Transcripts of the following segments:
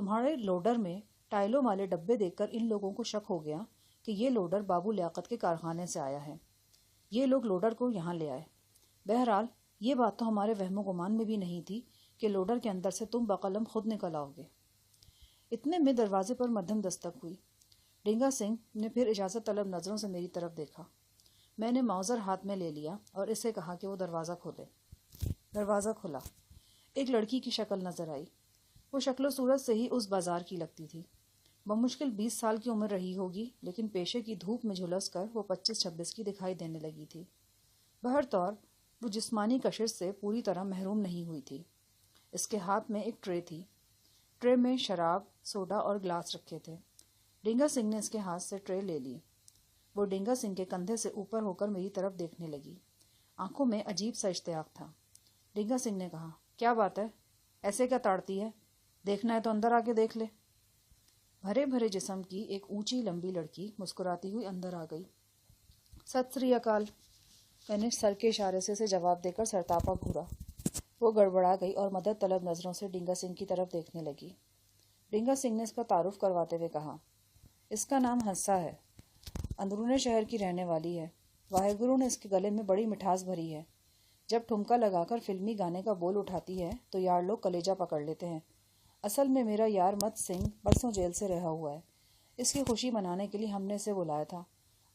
تمہارے لوڈر میں ٹائلوں والے ڈبے دیکھ کر ان لوگوں کو شک ہو گیا کہ یہ لوڈر بابو لیاقت کے کارخانے سے آیا ہے۔ یہ لوگ لوڈر کو یہاں لے آئے۔ بہرحال یہ بات تو ہمارے وہم و گمان میں بھی نہیں تھی کہ لوڈر کے اندر سے تم بقلم خود نکل آؤ گے۔ اتنے میں دروازے پر مدھم دستک ہوئی۔ ڈینگا سنگھ نے پھر اجازت طلب نظروں سے میری طرف دیکھا۔ میں نے ماؤزر ہاتھ میں لے لیا اور اسے کہا کہ وہ دروازہ کھولے۔ دروازہ کھلا۔ ایک لڑکی کی شکل نظر آئی۔ وہ شکل و صورت سے ہی اس بازار کی لگتی تھی۔ بمشکل 20 سال کی عمر رہی ہوگی، لیکن پیشے کی دھوپ میں جھلس کر وہ 25-26 کی دکھائی دینے لگی تھی۔ بہرطور وہ جسمانی کشش سے پوری طرح محروم نہیں ہوئی تھی۔ اس کے ہاتھ میں ایک ٹرے تھی۔ ٹرے میں شراب، سوڈا اور گلاس رکھے تھے۔ ڈینگا سنگھ نے اس کے ہاتھ سے ٹرے لے لی۔ وہ ڈینگا سنگھ کے کندھے سے اوپر ہو کر میری طرف دیکھنے لگی۔ آنکھوں میں عجیب سا اشتیاق تھا۔ ڈینگا سنگھ نے کہا، کیا بات ہے؟ ایسے کیا تاڑتی ہے؟ دیکھنا ہے تو اندر آ کے دیکھ لے۔ بھرے بھرے جسم کی ایک اونچی لمبی لڑکی مسکراتی ہوئی اندر آ گئی۔ ست سری اکال، میں نے سر کے اشارے سے اسے جواب دے کر سرتاپا گھورا۔ وہ گڑبڑا گئی اور مدد طلب نظروں سے ڈینگا سنگھ کی طرف دیکھنے لگی۔ ڈینگا سنگھ نے اس کا تعارف کرواتے ہوئے کہا، اس کا نام ہنسا ہے، اندرون شہر کی رہنے والی ہے۔ واحد گرو نے اس کے گلے میں بڑی مٹھاس بھری ہے۔ جب ٹھمکا لگا کر فلمی گانے کا بول اٹھاتی ہے تو یار لوگ کلیجہ پکڑ لیتے ہیں۔ اصل میں میرا یار مت سنگھ برسوں جیل سے رہا ہوا ہے۔ اس کی خوشی منانے کے لیے ہم نے اسے بلایا تھا۔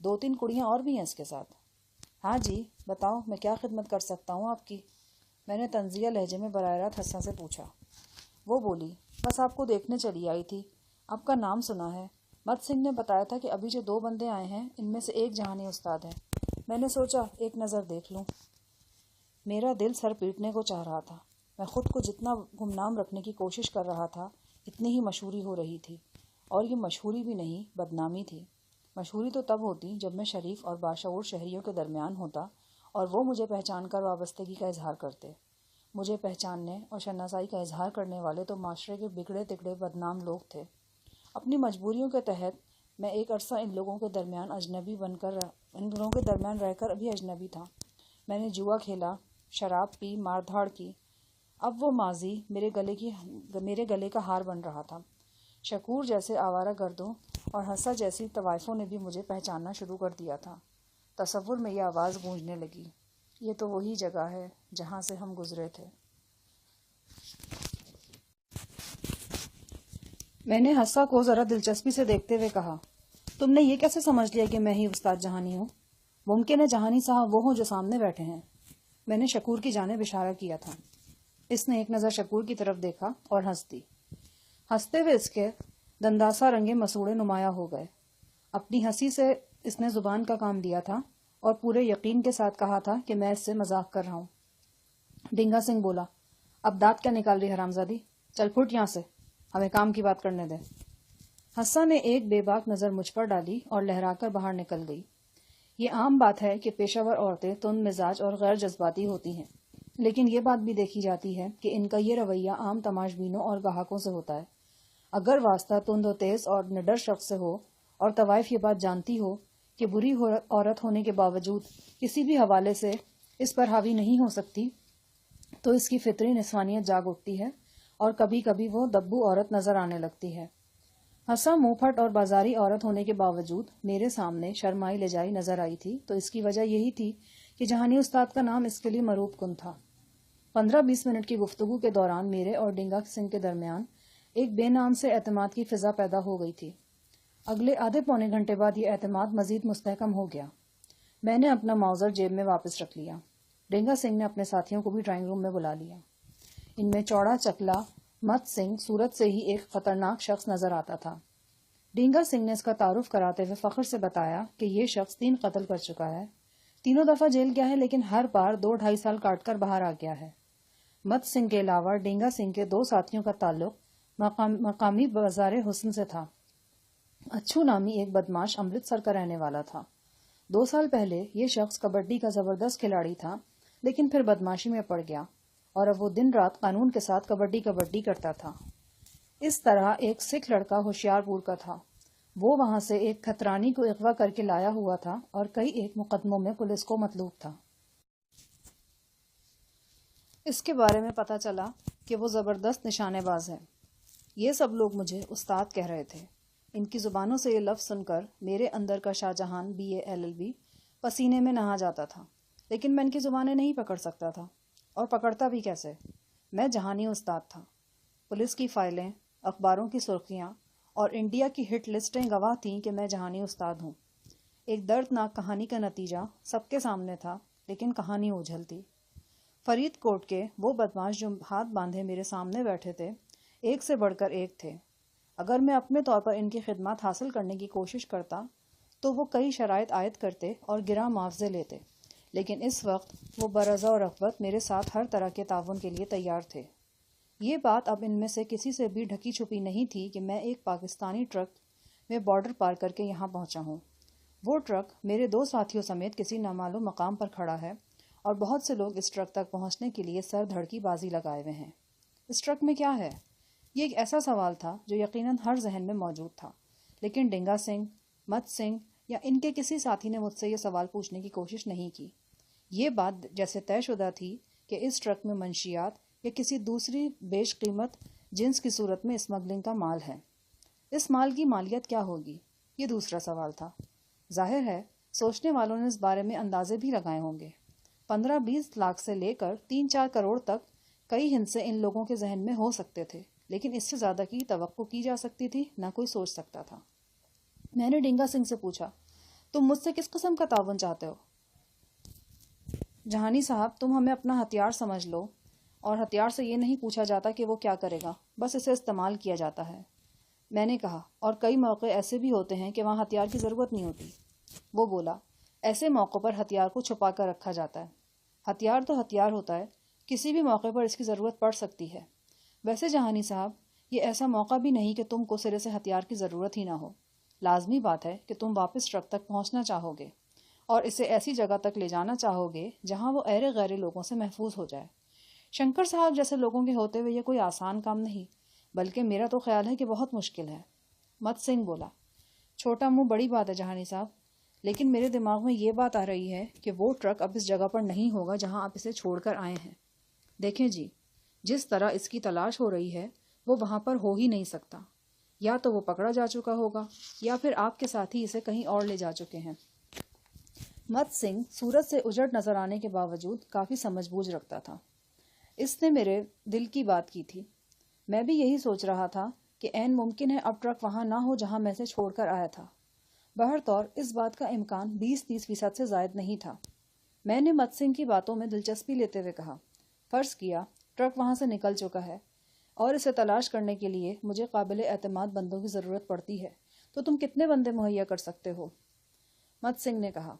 2-3 کڑیاں اور بھی ہیں اس کے ساتھ۔ ہاں جی، بتاؤ میں کیا خدمت کر سکتا ہوں آپ کی؟ میں نے طنزیہ لہجے میں براہ راست ہنسا سے پوچھا۔ وہ بولی، بس آپ کو دیکھنے چلی آئی تھی، آپ کا نام سنا ہے۔ مت سنگھ نے بتایا تھا کہ ابھی جو 2 بندے آئے ہیں ان میں سے ایک جہانی استاد ہے۔ میں نے سوچا ایک نظر دیکھ لوں۔ میرا دل سر پیٹنے کو چاہ رہا تھا۔ میں خود کو جتنا گمنام رکھنے کی کوشش کر رہا تھا اتنی ہی مشہوری ہو رہی تھی، اور یہ مشہوری بھی نہیں، بدنامی تھی۔ مشہوری تو تب ہوتی جب میں شریف اور باشعور شہریوں کے درمیان ہوتا اور وہ مجھے پہچان کر وابستگی کا اظہار کرتے۔ مجھے پہچاننے اور شناسائی کا اظہار کرنے والے تو معاشرے کے بگڑے تگڑے بدنام لوگ تھے۔ اپنی مجبوریوں کے تحت میں ایک عرصہ ان لوگوں کے درمیان رہ کر ابھی اجنبی تھا۔ میں نے جوا کھیلا، شراب پی، مار دھاڑ کی۔ اب وہ ماضی میرے گلے کا ہار بن رہا تھا۔ شکور جیسے آوارہ گردوں اور حسا جیسی طوائفوں نے بھی مجھے پہچاننا شروع کر دیا تھا۔ تصور میں یہ آواز گونجنے لگی، یہ تو وہی جگہ ہے جہاں سے ہم گزرے تھے۔ میں نے حسا کو ذرا دلچسپی سے دیکھتے ہوئے کہا، تم نے یہ کیسے سمجھ لیا کہ میں ہی استاد جہانی ہوں؟ ممکن ہے جہانی صاحب وہ ہوں جو سامنے بیٹھے ہیں۔ میں نے شکور کی جانب اشارہ کیا تھا۔ اس نے ایک نظر شکور کی طرف دیکھا اور ہنس دی۔ ہنستے ہوئے اس کے دنداسا رنگے مسوڑے نمایاں ہو گئے۔ اپنی ہنسی سے اس نے زبان کا کام لیا تھا اور پورے یقین کے ساتھ کہا تھا کہ میں اس سے مذاق کر رہا ہوں۔ ڈینگا سنگھ بولا، اب دانت کیا نکال رہی حرامزادی؟ چل پھٹ یہاں سے، ہمیں کام کی بات کرنے دے۔ حسا نے ایک بے باک نظر مجھ پر ڈالی اور لہرا کر باہر نکل گئی۔ یہ عام بات ہے کہ پیشہ ور عورتیں تند مزاج اور غیر جذباتی ہوتی ہیں، لیکن یہ بات بھی دیکھی جاتی ہے کہ ان کا یہ رویہ عام تماش بینوں اور گاہکوں سے ہوتا ہے۔ اگر واسطہ تند و تیز اور نڈر شخص سے ہو اور طوائف یہ بات جانتی ہو کہ بری عورت ہونے کے باوجود کسی بھی حوالے سے اس پر حاوی نہیں ہو سکتی، تو اس کی فطری نسوانیت جاگ اٹھتی ہے اور کبھی کبھی وہ دبو عورت نظر آنے لگتی ہے۔ حسا منہ پھٹ اور بازاری عورت ہونے کے باوجود میرے سامنے شرمائی لجائی نظر آئی تھی، تو اس کی وجہ یہی تھی کہ جہانی استاد کا نام اس کے لیے مروب کن تھا۔ 15-20 منٹ کی گفتگو کے دوران میرے اور ڈینگا سنگھ کے درمیان ایک بے نام سے اعتماد کی فضا پیدا ہو گئی تھی۔ اگلے آدھے پونے گھنٹے بعد یہ اعتماد مزید مستحکم ہو گیا۔ میں نے اپنا ماؤزر جیب میں واپس رکھ لیا۔ ڈینگا سنگھ نے اپنے ساتھیوں کو بھی ڈرائنگ روم میں بلا لیا۔ ان میں چوڑا چکلا مت سنگھ صورت سے ہی ایک خطرناک شخص نظر آتا تھا۔ ڈینگا سنگھ نے اس کا تعارف کراتے ہوئے فخر سے بتایا کہ یہ شخص 3 قتل کر چکا ہے، 3 دفعہ جیل گیا ہے، لیکن ہر بار 2-2.5 سال کاٹ کر باہر آ گیا ہے۔ مت سنگھ کے علاوہ ڈینگا سنگھ کے 2 ساتھیوں کا تعلق مقامی بازار حسن سے تھا۔ اچھو نامی ایک بدماش امرتسر کا رہنے والا تھا۔ 2 سال پہلے یہ شخص کبڈی کا زبردست کھلاڑی تھا، لیکن پھر بدماشی میں پڑ گیا اور اب وہ دن رات قانون کے ساتھ کبڈی کرتا تھا۔ اس طرح ایک سکھ لڑکا ہوشیار پور کا تھا۔ وہ وہاں سے ایک کھترانی کو اغوا کر کے لایا ہوا تھا اور کئی ایک مقدموں میں پولیس کو مطلوب تھا۔ اس کے بارے میں پتا چلا کہ وہ زبردست نشانے باز ہے۔ یہ سب لوگ مجھے استاد کہہ رہے تھے۔ ان کی زبانوں سے یہ لفظ سن کر میرے اندر کا شاہ جہان BA LLB پسینے میں نہا جاتا تھا، لیکن میں ان کی زبانیں نہیں پکڑ سکتا تھا، اور پکڑتا بھی کیسے؟ میں جہانی استاد تھا۔ پولیس کی فائلیں، اخباروں کی سرخیاں اور انڈیا کی ہٹ لسٹیں گواہ تھیں کہ میں جہانی استاد ہوں۔ ایک دردناک کہانی کا نتیجہ سب کے سامنے تھا، لیکن کہانی اوجھل تھی۔ فرید کوٹ کے وہ بدماش جو ہاتھ باندھے میرے سامنے بیٹھے تھے، ایک سے بڑھ کر ایک تھے۔ اگر میں اپنے طور پر ان کی خدمات حاصل کرنے کی کوشش کرتا تو وہ کئی شرائط عائد کرتے اور گراں معاوضے لیتے، لیکن اس وقت وہ برضا و رغبت میرے ساتھ ہر طرح کے تعاون کے لیے تیار تھے۔ یہ بات اب ان میں سے کسی سے بھی ڈھکی چھپی نہیں تھی کہ میں ایک پاکستانی ٹرک میں بارڈر پار کر کے یہاں پہنچا ہوں۔ وہ ٹرک میرے 2 ساتھیوں سمیت کسی نامعلوم مقام پر کھڑا ہے، اور بہت سے لوگ اس ٹرک تک پہنچنے کے لیے سر دھڑ کی بازی لگائے ہوئے ہیں۔ اس ٹرک میں کیا ہے؟ یہ ایک ایسا سوال تھا جو یقیناً ہر ذہن میں موجود تھا، لیکن ڈنگا سنگھ، مت سنگھ یا ان کے کسی ساتھی نے مجھ سے یہ سوال پوچھنے کی کوشش نہیں کی۔ یہ بات جیسے طے شدہ تھی کہ اس ٹرک میں منشیات یا کسی دوسری بیش قیمت جنس کی صورت میں اسمگلنگ کا مال ہے۔ اس مال کی مالیت کیا ہوگی؟ یہ دوسرا سوال تھا۔ ظاہر ہے سوچنے والوں نے اس بارے میں اندازے بھی لگائے ہوں گے۔ 15-20 لاکھ سے لے کر 3-4 کروڑ تک کئی ہندسے ان لوگوں کے ذہن میں ہو سکتے تھے، لیکن اس سے زیادہ کی توقع کی جا سکتی تھی نہ کوئی سوچ سکتا تھا۔ میں نے ڈنگا سنگھ سے پوچھا، تم مجھ سے کس قسم کا تعاون چاہتے ہو؟ جہانی صاحب، تم ہمیں اپنا ہتھیار سمجھ لو، اور ہتھیار سے یہ نہیں پوچھا جاتا کہ وہ کیا کرے گا، بس اسے استعمال کیا جاتا ہے۔ میں نے کہا، اور کئی موقع ایسے بھی ہوتے ہیں کہ وہاں ہتھیار کی ضرورت نہیں ہوتی۔ وہ بولا، ایسے موقع پر ہتھیار کو چھپا کر رکھا جاتا ہے۔ ہتھیار تو ہتھیار ہوتا ہے، کسی بھی موقع پر اس کی ضرورت پڑ سکتی ہے۔ ویسے جہانی صاحب، یہ ایسا موقع بھی نہیں کہ تم کو سرے سے ہتھیار کی ضرورت ہی نہ ہو۔ لازمی بات ہے کہ تم واپس ٹرک تک پہنچنا چاہو گے، اور اسے ایسی جگہ تک لے جانا چاہو گے جہاں وہ ایرے غیرے لوگوں سے محفوظ ہو جائے۔ شنکر صاحب جیسے لوگوں کے ہوتے ہوئے یہ کوئی آسان کام نہیں، بلکہ میرا تو خیال ہے کہ بہت مشکل ہے۔ مت سنگھ بولا، چھوٹا منہ بڑی بات ہے جہانی صاحب، لیکن میرے دماغ میں یہ بات آ رہی ہے کہ وہ ٹرک اب اس جگہ پر نہیں ہوگا جہاں آپ اسے چھوڑ کر آئے ہیں۔ دیکھیں جی، جس طرح اس کی تلاش ہو رہی ہے وہ وہاں پر ہو ہی نہیں سکتا۔ یا تو وہ پکڑا جا چکا ہوگا، یا پھر آپ کے ساتھی اسے کہیں اور لے جا چکے ہیں۔ مت سنگھ سورج سے اجڑ نظر آنے کے باوجود کافی سمجھ بوجھ رکھتا تھا۔ اس نے میرے دل کی بات کی تھی۔ میں بھی یہی سوچ رہا تھا کہ عین ممکن ہے اب ٹرک وہاں نہ ہو جہاں میں سے چھوڑ کر آیا تھا۔ بہرطور اس بات کا امکان 20-30% سے زائد نہیں تھا۔ میں نے مت سنگھ کی باتوں میں دلچسپی لیتے ہوئے کہا، فرض کیا ٹرک وہاں سے نکل چکا ہے اور اسے تلاش کرنے کے لیے مجھے قابل اعتماد بندوں کی ضرورت پڑتی ہے، تو تم کتنے بندے مہیا کر سکتے ہو؟ مت سنگھ نے کہا،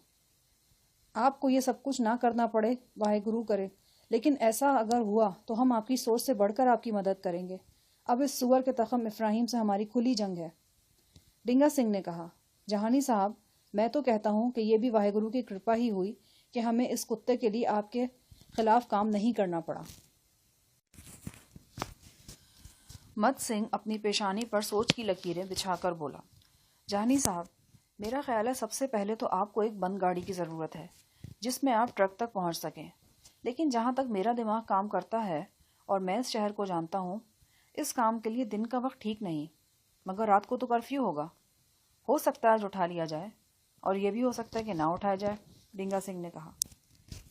آپ کو یہ سب کچھ نہ کرنا پڑے، واحے گرو کرے، لیکن ایسا اگر ہوا تو ہم آپ کی سوچ سے بڑھ کر آپ کی مدد کریں گے۔ اب اس سور کے تخم افراہیم سے ہماری کھلی جنگ ہے۔ ڈنگا سنگھ نے کہا، جہانی صاحب، میں تو کہتا ہوں کہ یہ بھی واحے گرو کی کرپا ہی ہوئی کہ ہمیں اس کتے کے لیے آپ کے خلاف کام نہیں کرنا پڑا۔ مت سنگھ اپنی پیشانی پر سوچ کی لکیریں بچھا کر بولا، جہانی صاحب، میرا خیال ہے سب سے پہلے تو آپ کو ایک بند گاڑی کی ضرورت ہے جس میں آپ ٹرک تک پہنچ سکیں، لیکن جہاں تک میرا دماغ کام کرتا ہے اور میں اس شہر کو جانتا ہوں، اس کام کے لیے دن کا وقت ٹھیک نہیں، مگر رات کو تو کرفیو ہوگا۔ ہو سکتا ہے آج اٹھا لیا جائے، اور یہ بھی ہو سکتا ہے کہ نہ اٹھایا جائے، ڈنگا سنگھ نے کہا۔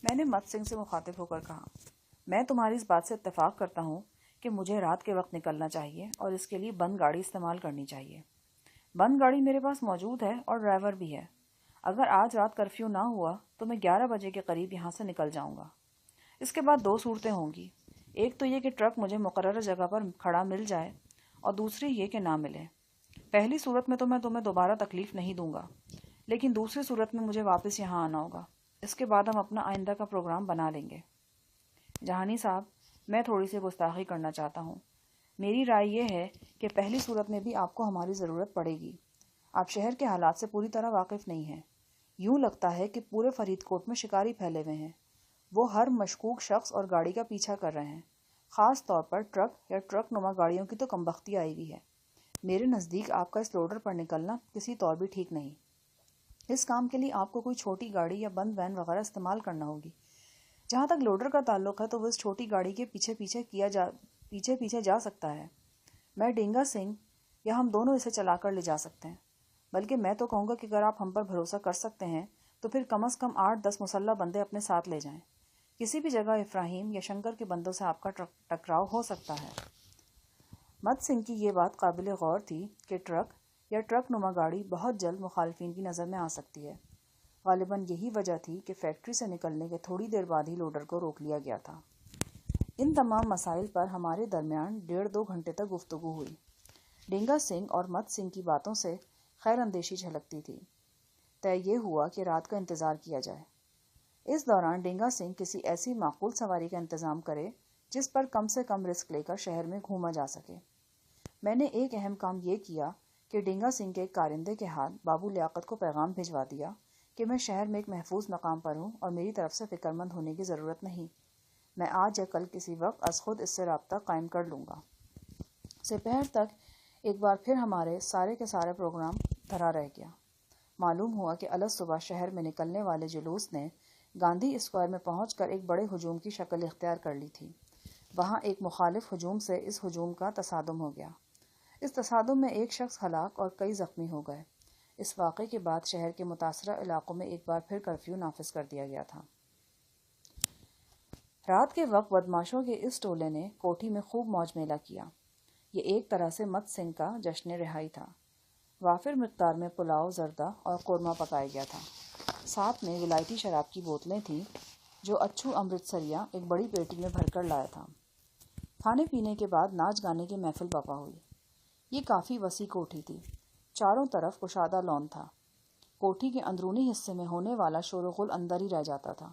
میں نے مت سنگھ سے مخاطب ہو کر کہا، میں تمہاری اس بات سے اتفاق کرتا ہوں کہ مجھے رات کے وقت نکلنا چاہیے اور اس کے لیے بند گاڑی استعمال کرنی چاہیے۔ بند گاڑی میرے پاس موجود ہے اور ڈرائیور بھی ہے۔ اگر آج رات کرفیو نہ ہوا تو میں 11 بجے کے قریب یہاں سے نکل جاؤں گا۔ اس کے بعد 2 صورتیں ہوں گی، ایک تو یہ کہ ٹرک مجھے مقررہ جگہ پر کھڑا مل جائے، اور دوسری یہ کہ نہ ملے۔ پہلی صورت میں تو میں تمہیں دوبارہ تکلیف نہیں دوں گا، لیکن دوسری صورت میں مجھے واپس یہاں آنا ہوگا۔ اس کے بعد ہم اپنا آئندہ کا پروگرام بنا لیں گے۔ جہانی صاحب، میں تھوڑی سی گستاخی کرنا چاہتا ہوں۔ میری رائے یہ ہے کہ پہلی صورت میں بھی آپ کو ہماری ضرورت پڑے گی۔ آپ شہر کے حالات سے پوری طرح واقف نہیں ہیں۔ یوں لگتا ہے کہ پورے فرید کوٹ میں شکاری پھیلے ہوئے ہیں۔ وہ ہر مشکوک شخص اور گاڑی کا پیچھا کر رہے ہیں۔ خاص طور پر ٹرک یا ٹرک نما گاڑیوں کی تو کمبختی آئی ہوئی ہے۔ میرے نزدیک آپ کا اس لوڈر پر نکلنا کسی طور بھی ٹھیک نہیں۔ اس کام کے لیے آپ کو کوئی چھوٹی گاڑی یا بند وین وغیرہ استعمال کرنا ہوگی۔ جہاں تک لوڈر کا تعلق ہے تو وہ اس چھوٹی گاڑی کے پیچھے پیچھے جا سکتا ہے۔ میں ڈینگا سنگھ یا ہم دونوں اسے چلا کر لے جا سکتے ہیں، بلکہ میں تو کہوں گا کہ اگر آپ ہم پر بھروسہ کر سکتے ہیں تو پھر کم از کم 8-10 مسلح بندے اپنے ساتھ لے جائیں۔ کسی بھی جگہ افراہیم یا شنکر کے بندوں سے آپ کا ٹکراؤ ہو سکتا ہے۔ مت سنگھ کی یہ بات قابل غور تھی کہ ٹرک یا ٹرک نما گاڑی بہت جلد مخالفین کی نظر میں آ سکتی ہے۔ غالباً یہی وجہ تھی کہ فیکٹری سے نکلنے کے تھوڑی دیر بعد ہی لوڈر کو روک لیا گیا تھا۔ ان تمام مسائل پر ہمارے درمیان 1.5-2 گھنٹے تک گفتگو ہوئی۔ ڈینگا سنگھ اور مت سنگھ کی باتوں سے خیر اندیشی جھلکتی تھی۔ طے یہ ہوا کہ رات کا انتظار کیا جائے۔ اس دوران ڈینگا سنگھ کسی ایسی معقول سواری کا انتظام کرے جس پر کم سے کم رسک لے کر شہر میں گھوما جا سکے۔ میں نے ایک اہم کام یہ کیا کہ ڈینگا سنگھ کے ایک کارندے کے ہاتھ بابو لیاقت کو پیغام بھجوا دیا کہ میں شہر میں ایک محفوظ مقام پر ہوں اور میری طرف سے فکر مند ہونے کی ضرورت نہیں، میں آج یا کل کسی وقت از خود اس سے رابطہ قائم کر لوں گا۔ دوپہر تک ایک بار پھر ہمارے سارے کے سارے پروگرام دھرا رہ گیا۔ معلوم ہوا کہ الگ صبح شہر میں نکلنے والے جلوس نے گاندھی اسکوائر میں پہنچ کر ایک بڑے ہجوم کی شکل اختیار کر لی تھی۔ وہاں ایک مخالف ہجوم سے اس ہجوم کا تصادم ہو گیا۔ اس تصادم میں ایک شخص ہلاک اور کئی زخمی ہو گئے۔ اس واقعے کے بعد شہر کے متاثرہ علاقوں میں ایک بار پھر کرفیو نافذ کر دیا گیا تھا۔ رات کے وقت بدماشوں کے اس ٹولے نے کوٹھی میں خوب موج میلہ کیا۔ یہ ایک طرح سے مت سنگھ کا جشن رہائی تھا۔ وافر مقدار میں پلاؤ، زردہ اور قورمہ پکایا گیا تھا۔ ساتھ میں ولائتی شراب کی بوتلیں تھیں جو اچھو امرتسریا ایک بڑی پیٹی میں بھر کر لایا تھا۔ کھانے پینے کے بعد ناچ گانے کی محفل برپا ہوئی۔ یہ کافی وسیع کوٹھی تھی۔ چاروں طرف کشادہ لان تھا۔ کوٹھی کے اندرونی حصے میں ہونے والا شور و غل اندر ہی رہ جاتا تھا۔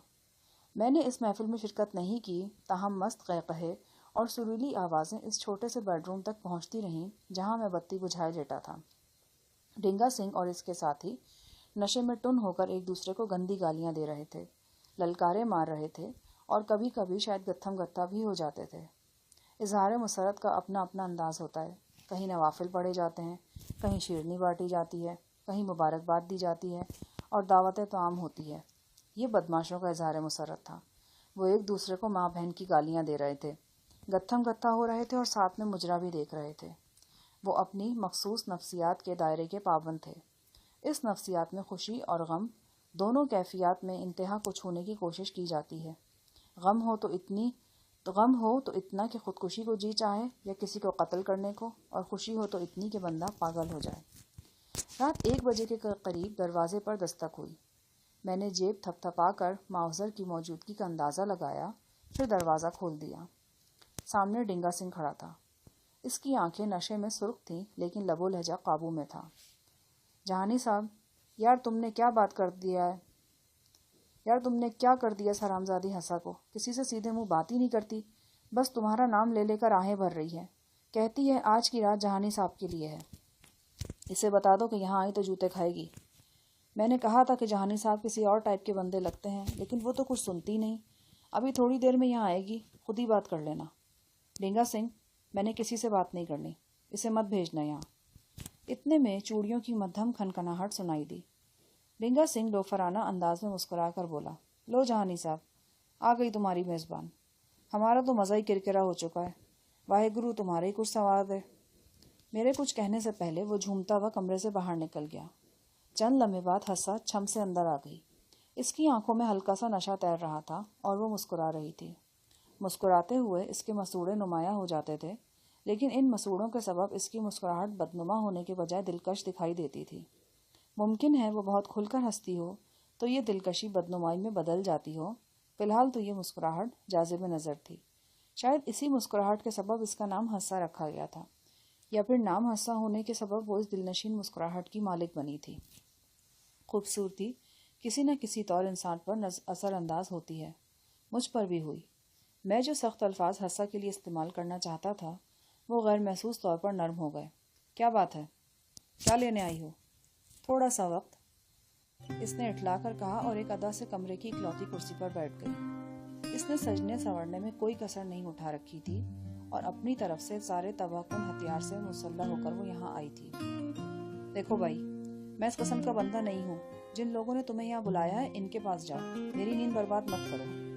میں نے اس محفل میں شرکت نہیں کی، تاہم مست قہقہے اور سریلی آوازیں اس چھوٹے سے بیڈ روم تک پہنچتی رہیں جہاں میں بتی بجھائے لیٹا تھا۔ ڈینگا سنگھ اور اس کے ساتھی نشے میں ٹن ہو کر ایک دوسرے کو گندی گالیاں دے رہے تھے، للکارے مار رہے تھے اور کبھی کبھی شاید گتھم گتھا بھی ہو جاتے تھے۔ اظہار مسرت کا اپنا اپنا انداز ہوتا ہے۔ کہیں نوافل پڑھے جاتے ہیں، کہیں شیرنی بانٹی جاتی ہے، کہیں مبارکباد دی جاتی ہے اور دعوت طعام ہوتی ہے۔ یہ بدماشوں کا اظہار مسرت تھا۔ وہ ایک دوسرے کو ماں بہن کی گالیاں دے رہے تھے، گتھم گتھا ہو رہے تھے اور ساتھ میں مجرا بھی دیکھ رہے تھے۔ وہ اپنی مخصوص نفسیات کے دائرے کے پابند تھے۔ اس نفسیات میں خوشی اور غم دونوں کیفیات میں انتہا کو چھونے کی کوشش کی جاتی ہے۔ غم ہو تو اتنا کہ خودکشی کو جی چاہے یا کسی کو قتل کرنے کو، اور خوشی ہو تو اتنی کہ بندہ پاگل ہو جائے۔ رات 1 بجے کے قریب دروازے پر دستک ہوئی۔ میں نے جیب تھپ تھپا کر ماؤزر کی موجودگی کا اندازہ لگایا، پھر دروازہ کھول دیا۔ سامنے ڈینگا سنگھ کھڑا تھا۔ اس کی آنکھیں نشے میں سرخ تھیں لیکن لب و لہجہ قابو میں تھا۔ جہانی صاحب، یار تم نے کیا کر دیا اس حرامزادی حسا کو؟ کسی سے سیدھے منہ بات ہی نہیں کرتی، بس تمہارا نام لے لے کر آہیں بھر رہی ہے۔ کہتی ہے آج کی رات جہانی صاحب کے لیے ہے، اسے بتا دو کہ یہاں آئی تو جوتے کھائے گی۔ میں نے کہا تھا کہ جہانی صاحب کسی اور ٹائپ کے بندے لگتے ہیں، لیکن وہ تو کچھ سنتی نہیں۔ ابھی تھوڑی دیر میں یہاں آئے گی، خود ہی بات کر لینا۔ ڈینگا سنگھ، میں نے کسی سے بات نہیں کرنی، اسے مت بھیجنا یہاں۔ اتنے میں چوڑیوں کی مدھم کھنکھناہٹ سنائی دی۔ ڈینگا سنگھ لوفرانہ انداز میں مسکرا کر بولا، لو جہانی صاحب، آ گئی تمہاری میزبان۔ ہمارا تو مزہ ہی کرکرا ہو چکا ہے، واحے گرو تمہارے ہی کچھ سواد ہے۔ میرے کچھ کہنے سے پہلے وہ جھومتا ہوا کمرے سے باہر نکل گیا۔ چند لمحے بعد حسا چھم سے اندر آ گئی۔ اس کی آنکھوں میں ہلکا سا نشہ تیر رہا تھا اور وہ مسکرا رہی تھی۔ مسکراتے ہوئے اس کے مسوڑے نمایاں ہو جاتے تھے، لیکن ان مسوڑوں کے سبب اس کی مسکراہٹ بدنما ہونے کے بجائے دلکش دکھائی دیتی تھی۔ ممکن ہے وہ بہت کھل کر ہنستی ہو تو یہ دلکشی بدنمائی میں بدل جاتی ہو، فی الحال تو یہ مسکراہٹ جاذب نظر تھی۔ شاید اسی مسکراہٹ کے سبب اس کا نام حسا رکھا گیا تھا، یا پھر نام حسا ہونے کے سبب وہ اس دلنشین مسکراہٹ کی مالک بنی تھی۔ خوبصورتی کسی نہ کسی طور انسان پر اثر انداز ہوتی ہے، مجھ پر بھی ہوئی۔ میں جو سخت الفاظ حسا کے لیے استعمال کرنا چاہتا تھا وہ غیر محسوس طور پر نرم ہو گئے۔ کیا بات ہے؟ کیا لینے آئی ہو؟ تھوڑا سا وقت، اس نے اٹھلا کر کہا اور ایک ادا سے کمرے کی اکلوتی کرسی پر بیٹھ گئی۔ اس نے سجنے سنورنے میں کوئی کسر نہیں اٹھا رکھی تھی اور اپنی طرف سے سارے تباہ کن ہتھیار سے مسلح ہو کر وہ یہاں آئی تھی۔ دیکھو بھائی، میں اس قسم کا بندہ نہیں ہوں۔ جن لوگوں نے تمہیں یہاں بلایا ہے ان کے پاس جاؤ، میری نیند برباد مت کرو۔